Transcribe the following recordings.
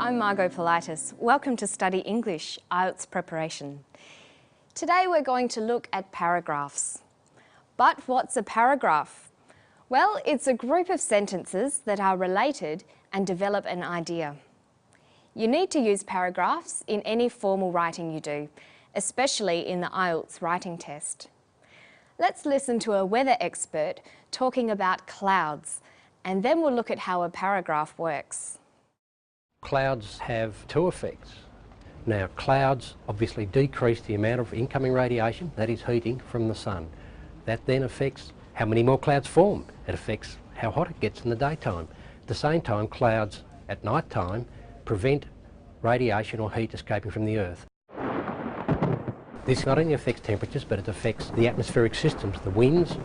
I'm Margot Politis. Welcome to Study English, IELTS preparation. Today we're going to look at paragraphs. But what's a paragraph? Well, it's a group of sentences that are related and develop an idea. You need to use paragraphs in any formal writing you do, especially in the IELTS writing test. Let's listen to a weather expert talking about clouds, and then we'll look at how a paragraph works. Clouds have two effects. Now, clouds obviously decrease the amount of incoming radiation, that is heating, from the sun. That then affects how many more clouds form. It affects how hot it gets in the daytime. At the same time, clouds at night time prevent radiation or heat escaping from the Earth. This not only affects temperatures, but it affects the atmospheric systems, the winds,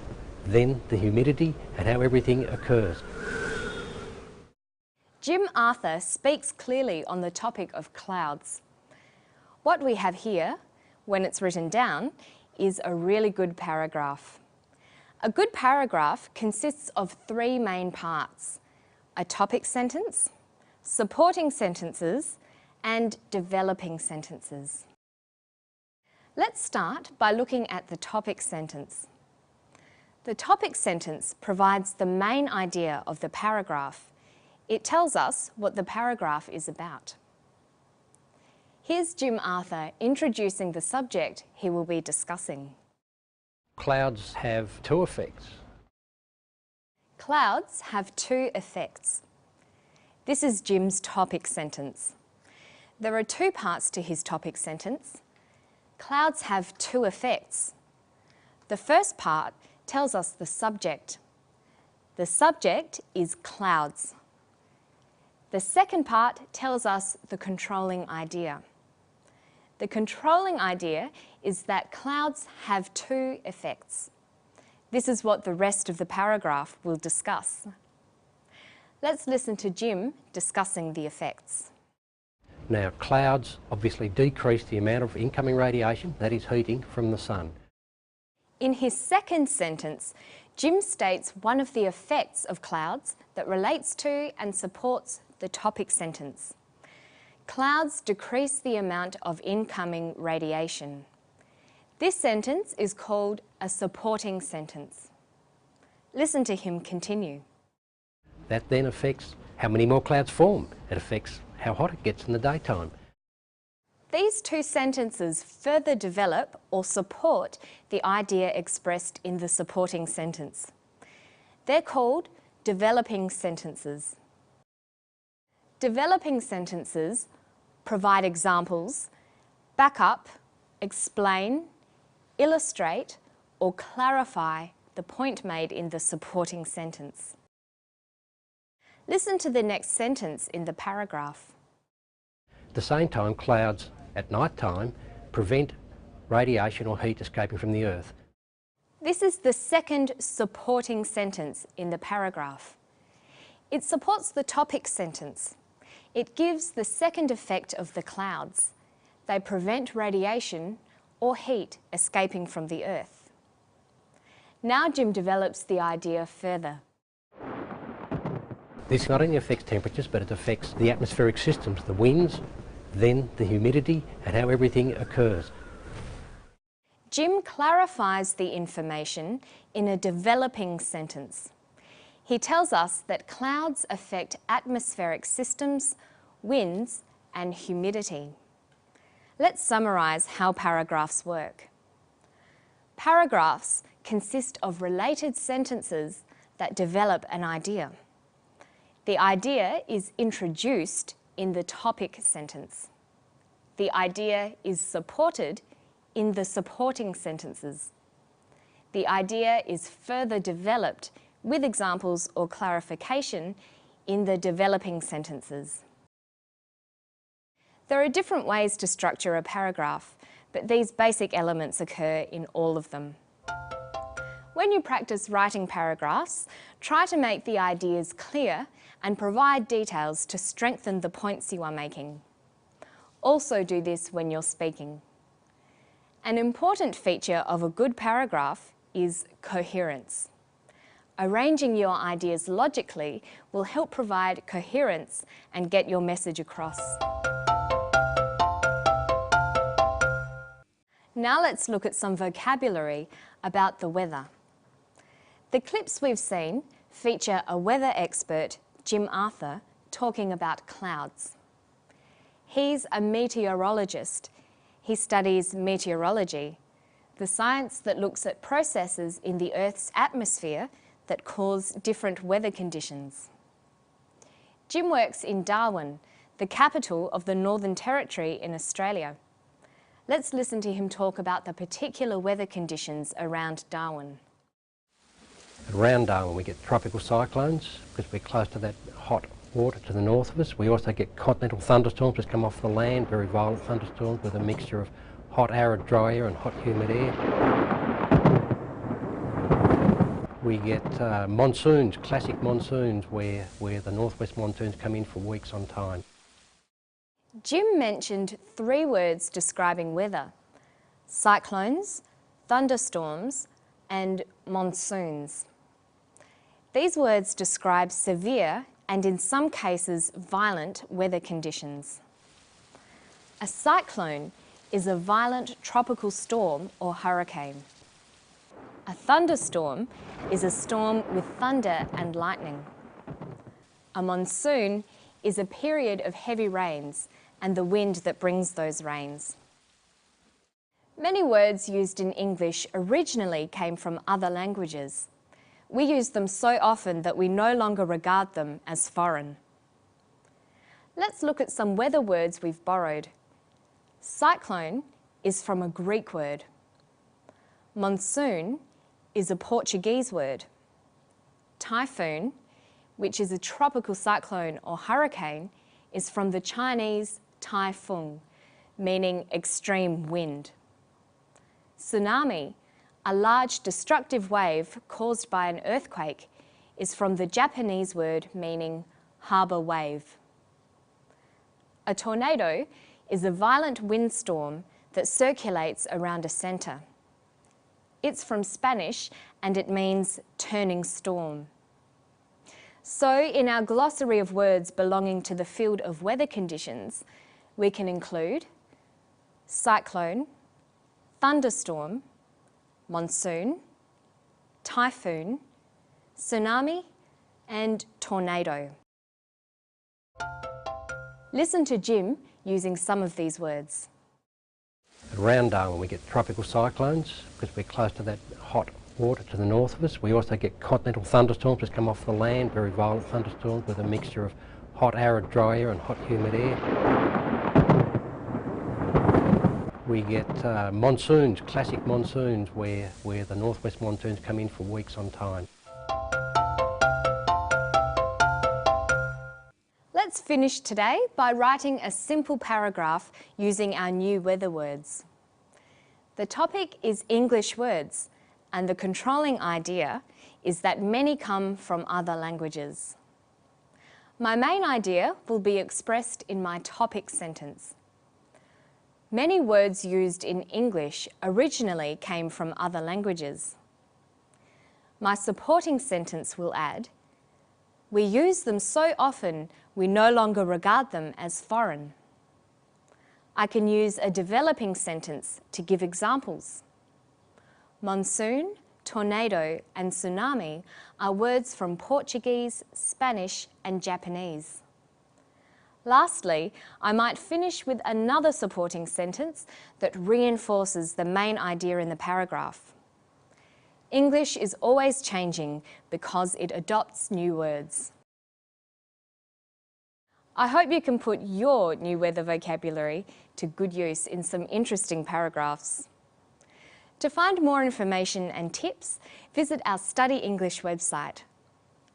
then the humidity, and how everything occurs. Jim Arthur speaks clearly on the topic of clouds. What we have here, when it's written down, is a really good paragraph. A good paragraph consists of three main parts: a topic sentence, supporting sentences, and developing sentences. Let's start by looking at the topic sentence. The topic sentence provides the main idea of the paragraph. It tells us what the paragraph is about. Here's Jim Arthur introducing the subject he will be discussing. Clouds have two effects. Clouds have two effects. This is Jim's topic sentence. There are two parts to his topic sentence. Clouds have two effects. The first part tells us the subject. The subject is clouds. The second part tells us the controlling idea. The controlling idea is that clouds have two effects. This is what the rest of the paragraph will discuss. Let's listen to Jim discussing the effects. Now, clouds obviously decrease the amount of incoming radiation, that is heating, from the sun. In his second sentence, Jim states one of the effects of clouds that relates to and supports the topic sentence. Clouds decrease the amount of incoming radiation. This sentence is called a supporting sentence. Listen to him continue. That then affects how many more clouds form. It affects how hot it gets in the daytime. These two sentences further develop or support the idea expressed in the supporting sentence. They're called developing sentences. Developing sentences provide examples, back up, explain, illustrate, or clarify the point made in the supporting sentence. Listen to the next sentence in the paragraph. At the same time, clouds at night time prevent radiation or heat escaping from the Earth. This is the second supporting sentence in the paragraph. It supports the topic sentence. It gives the second effect of the clouds. They prevent radiation or heat escaping from the Earth. Now Jim develops the idea further. This not only affects temperatures, but it affects the atmospheric systems, the winds, then the humidity, and how everything occurs. Jim clarifies the information in a developing sentence. He tells us that clouds affect atmospheric systems, winds, and humidity. Let's summarise how paragraphs work. Paragraphs consist of related sentences that develop an idea. The idea is introduced in the topic sentence. The idea is supported in the supporting sentences. The idea is further developed with examples or clarification in the developing sentences. There are different ways to structure a paragraph, but these basic elements occur in all of them. When you practice writing paragraphs, try to make the ideas clear and provide details to strengthen the points you are making. Also do this when you're speaking. An important feature of a good paragraph is coherence. Arranging your ideas logically will help provide coherence and get your message across. Now let's look at some vocabulary about the weather. The clips we've seen feature a weather expert, Jim Arthur, talking about clouds. He's a meteorologist. He studies meteorology, the science that looks at processes in the Earth's atmosphere that cause different weather conditions. Jim works in Darwin, the capital of the Northern Territory in Australia. Let's listen to him talk about the particular weather conditions around Darwin. Around Darwin we get tropical cyclones because we're close to that hot water to the north of us. We also get continental thunderstorms which come off the land, very violent thunderstorms with a mixture of hot arid dry air and hot humid air. We get monsoons, classic monsoons, where the northwest monsoons come in for weeks on time. Jim mentioned 3 words describing weather: cyclones, thunderstorms, and monsoons. These words describe severe and in some cases violent weather conditions. A cyclone is a violent tropical storm or hurricane. A thunderstorm is a storm with thunder and lightning. A monsoon is a period of heavy rains and the wind that brings those rains. Many words used in English originally came from other languages. We use them so often that we no longer regard them as foreign. Let's look at some weather words we've borrowed. Cyclone is from a Greek word. Monsoon is a Portuguese word. Typhoon, which is a tropical cyclone or hurricane, is from the Chinese taifeng, meaning extreme wind. Tsunami, a large destructive wave caused by an earthquake, is from the Japanese word meaning harbour wave. A tornado is a violent windstorm that circulates around a centre. It's from Spanish and it means turning storm. So in our glossary of words belonging to the field of weather conditions, we can include cyclone, thunderstorm, monsoon, typhoon, tsunami, and tornado. Listen to Jim using some of these words. Around Darwin we get tropical cyclones because we're close to that hot water to the north of us. We also get continental thunderstorms which come off the land, very violent thunderstorms with a mixture of hot arid dry air and hot humid air. We get monsoons, classic monsoons, where the northwest monsoons come in for weeks on time. Let's finish today by writing a simple paragraph using our new weather words. The topic is English words, and the controlling idea is that many come from other languages. My main idea will be expressed in my topic sentence. Many words used in English originally came from other languages. My supporting sentence will add, we use them so often we no longer regard them as foreign. I can use a developing sentence to give examples. Monsoon, tornado, and tsunami are words from Portuguese, Spanish, and Japanese. Lastly, I might finish with another supporting sentence that reinforces the main idea in the paragraph. English is always changing because it adopts new words. I hope you can put your new weather vocabulary to good use in some interesting paragraphs. To find more information and tips, visit our Study English website.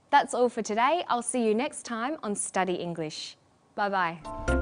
That's all for today. I'll see you next time on Study English. Bye-bye.